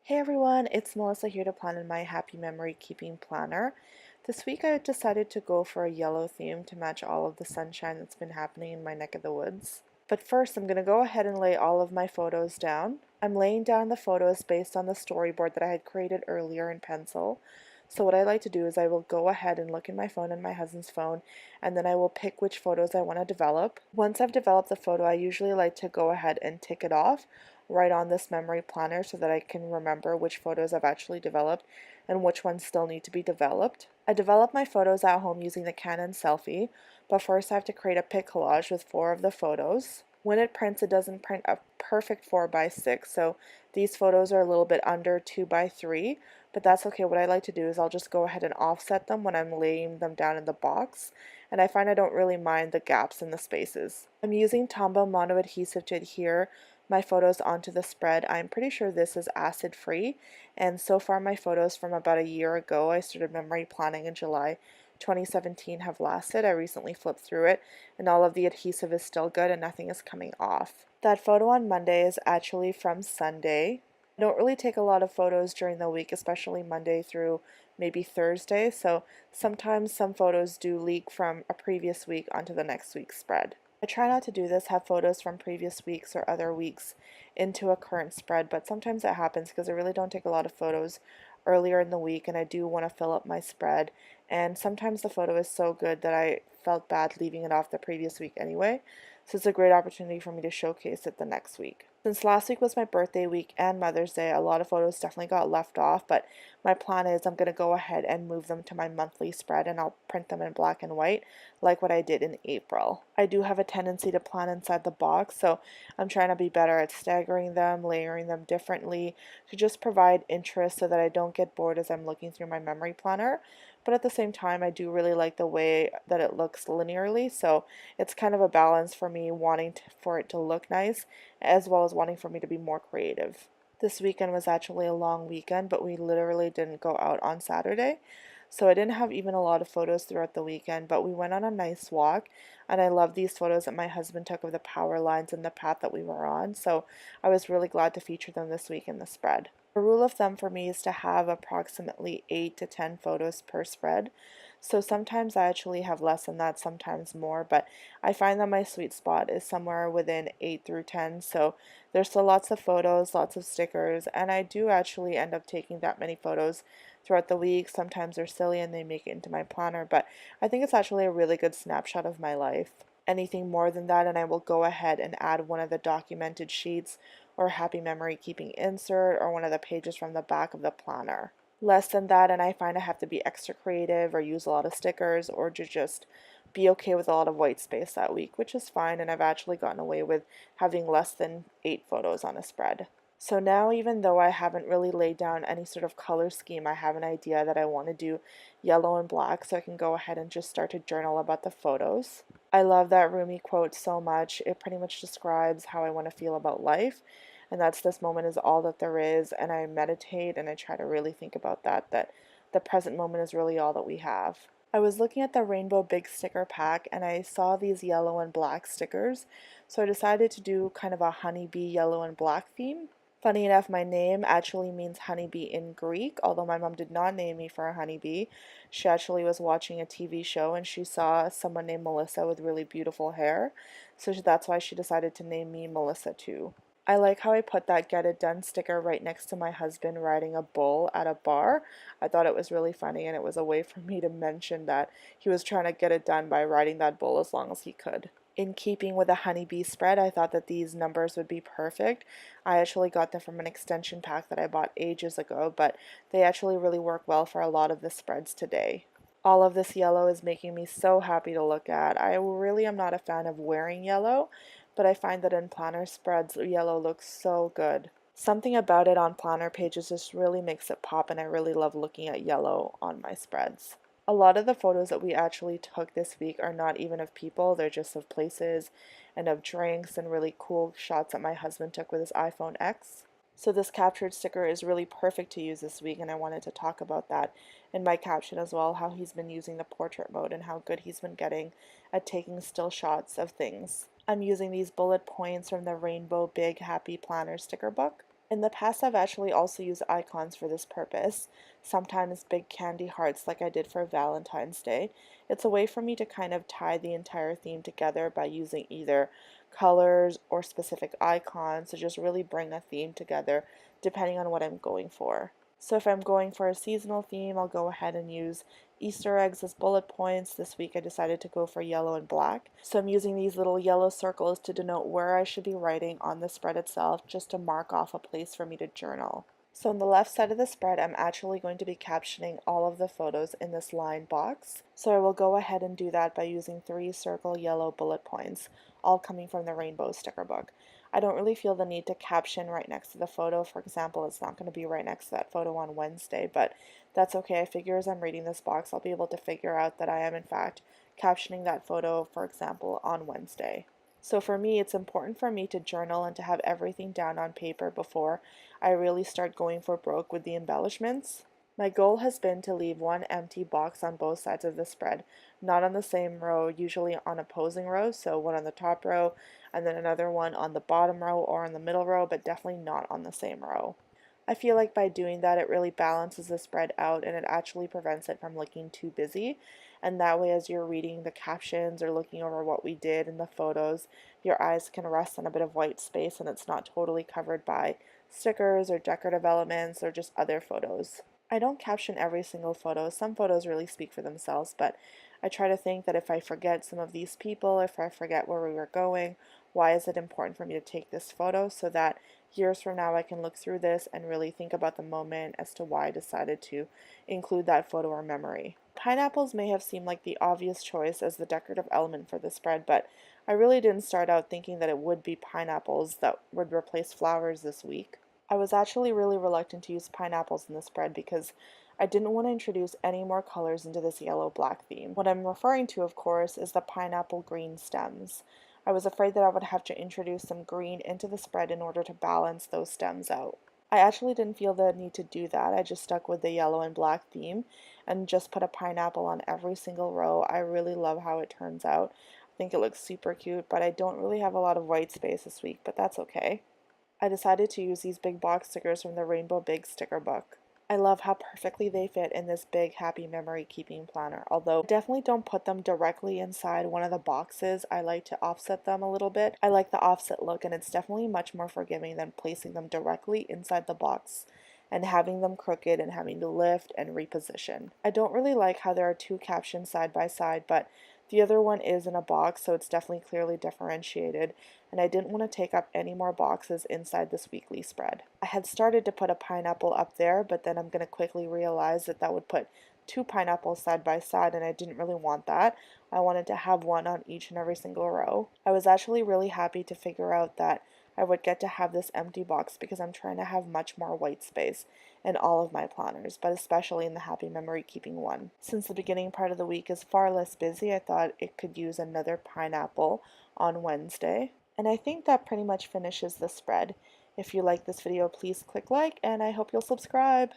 Hey everyone, it's Melissa here to plan in my happy memory keeping planner. This week I decided to go for a yellow theme to match all of the sunshine that's been happening in my neck of the woods. But first I'm going to go ahead and lay all of my photos down. I'm laying down the photos based on the storyboard that I had created earlier in pencil. So what I like to do is I will go ahead and look in my phone and my husband's phone, and then I will pick which photos I want to develop. Once I've developed the photo, I usually like to go ahead and tick it off right on this memory planner so that I can remember which photos I've actually developed and which ones still need to be developed. I develop my photos at home using the Canon Selfie, but first I have to create a pic collage with 4 of the photos. When it prints, it doesn't print a perfect 4 by 6, so these photos are a little bit under 2 by 3, but that's okay. What I like to do is I'll just go ahead and offset them when I'm laying them down in the box, and I find I don't really mind the gaps in the spaces. I'm using Tombow mono adhesive to adhere my photos onto the spread. I'm pretty sure this is acid free, and so far my photos from about a year ago, I started memory planning in July 2017, have lasted. I recently flipped through it and all of the adhesive is still good and nothing is coming off. That photo on Monday is actually from Sunday. I don't really take a lot of photos during the week, especially Monday through maybe Thursday, so sometimes some photos do leak from a previous week onto the next week's spread. I try not to do this, have photos from previous weeks or other weeks into a current spread, but sometimes it happens because I really don't take a lot of photos earlier in the week and I do want to fill up my spread. And sometimes the photo is so good that I felt bad leaving it off the previous week anyway, so it's a great opportunity for me to showcase it the next week. Since last week was my birthday week and Mother's Day, a lot of photos definitely got left off, but my plan is I'm going to go ahead and move them to my monthly spread and I'll print them in black and white like what I did in April. I do have a tendency to plan inside the box, so I'm trying to be better at staggering them, layering them differently to just provide interest so that I don't get bored as I'm looking through my memory planner. But at the same time, I do really like the way that it looks linearly, so it's kind of a balance for me wanting for it to look nice as well as wanting for me to be more creative. This weekend was actually a long weekend, but we literally didn't go out on Saturday. So I didn't have even a lot of photos throughout the weekend, but we went on a nice walk, and I love these photos that my husband took of the power lines and the path that we were on, so I was really glad to feature them this week in the spread. A rule of thumb for me is to have approximately 8 to 10 photos per spread. So sometimes I actually have less than that, sometimes more, but I find that my sweet spot is somewhere within 8 through 10. So there's still lots of photos, lots of stickers, and I do actually end up taking that many photos throughout the week. Sometimes they're silly and they make it into my planner, but I think it's actually a really good snapshot of my life. Anything more than that, and I will go ahead and add one of the documented sheets or happy memory keeping insert or one of the pages from the back of the planner. Less than that, and I find I have to be extra creative or use a lot of stickers or to just be okay with a lot of white space that week, which is fine, and I've actually gotten away with having less than 8 photos on a spread. So now, even though I haven't really laid down any sort of color scheme, I have an idea that I want to do yellow and black, so I can go ahead and just start to journal about the photos. I love that Rumi quote so much. It pretty much describes how I want to feel about life, and that's this moment is all that there is, and I meditate and I try to really think about that the present moment is really all that we have. I was looking at the rainbow big sticker pack and I saw these yellow and black stickers, so I decided to do kind of a honeybee yellow and black theme. Funny enough, my name actually means honeybee in Greek, although my mom did not name me for a honeybee. She actually was watching a TV show and she saw someone named Melissa with really beautiful hair, so that's why she decided to name me Melissa too. I like how I put that Get It Done sticker right next to my husband riding a bull at a bar. I thought it was really funny and it was a way for me to mention that he was trying to get it done by riding that bull as long as he could. In keeping with a honeybee spread, I thought that these numbers would be perfect. I actually got them from an extension pack that I bought ages ago, but they actually really work well for a lot of the spreads today. All of this yellow is making me so happy to look at. I really am not a fan of wearing yellow, but I find that in planner spreads, yellow looks so good. Something about it on planner pages just really makes it pop, and I really love looking at yellow on my spreads. A lot of the photos that we actually took this week are not even of people, they're just of places and of drinks and really cool shots that my husband took with his iPhone X. So this captured sticker is really perfect to use this week, and I wanted to talk about that in my caption as well, how he's been using the portrait mode and how good he's been getting at taking still shots of things. I'm using these bullet points from the Rainbow Big Happy Planner sticker book. In the past, I've actually also used icons for this purpose, sometimes big candy hearts like I did for Valentine's Day. It's a way for me to kind of tie the entire theme together by using either colors or specific icons to just really bring a theme together depending on what I'm going for. So if I'm going for a seasonal theme, I'll go ahead and use Easter eggs as bullet points. This week I decided to go for yellow and black. So I'm using these little yellow circles to denote where I should be writing on the spread itself, just to mark off a place for me to journal. So on the left side of the spread, I'm actually going to be captioning all of the photos in this line box. So I will go ahead and do that by using 3 circle yellow bullet points, all coming from the Rainbow Stickerbook. I don't really feel the need to caption right next to the photo. For example, it's not going to be right next to that photo on Wednesday, but that's okay. I figure as I'm reading this box, I'll be able to figure out that I am in fact captioning that photo, for example, on Wednesday. So for me, it's important for me to journal and to have everything down on paper before I really start going for broke with the embellishments. My goal has been to leave one empty box on both sides of the spread, not on the same row, usually on opposing rows, so one on the top row and then another one on the bottom row or on the middle row, but definitely not on the same row. I feel like by doing that, it really balances the spread out and it actually prevents it from looking too busy. And that way, as you're reading the captions or looking over what we did in the photos, your eyes can rest on a bit of white space and it's not totally covered by stickers or decorative elements or just other photos. I don't caption every single photo. Some photos really speak for themselves, but I try to think that if I forget some of these people, if I forget where we were going, why is it important for me to take this photo so that years from now I can look through this and really think about the moment as to why I decided to include that photo or memory. Pineapples may have seemed like the obvious choice as the decorative element for the spread, but I really didn't start out thinking that it would be pineapples that would replace flowers this week. I was actually really reluctant to use pineapples in the spread because I didn't want to introduce any more colors into this yellow-black theme. What I'm referring to, of course, is the pineapple green stems. I was afraid that I would have to introduce some green into the spread in order to balance those stems out. I actually didn't feel the need to do that. I just stuck with the yellow and black theme and just put a pineapple on every single row. I really love how it turns out. I think it looks super cute, but I don't really have a lot of white space this week, but that's okay. I decided to use these big box stickers from the Rainbow Big Stickerbook. I love how perfectly they fit in this big happy memory keeping planner, although I definitely don't put them directly inside one of the boxes. I like to offset them a little bit. I like the offset look and it's definitely much more forgiving than placing them directly inside the box and having them crooked and having to lift and reposition. I don't really like how there are two captions side by side, but the other one is in a box, so it's definitely clearly differentiated, and I didn't want to take up any more boxes inside this weekly spread. I had started to put a pineapple up there, but then I'm going to quickly realize that that would put two pineapples side by side, and I didn't really want that. I wanted to have one on each and every single row. I was actually really happy to figure out that I would get to have this empty box because I'm trying to have much more white space in all of my planners, but especially in the happy memory keeping one. Since the beginning part of the week is far less busy, I thought it could use another pineapple on Wednesday. And I think that pretty much finishes the spread. If you like this video, please click like, and I hope you'll subscribe.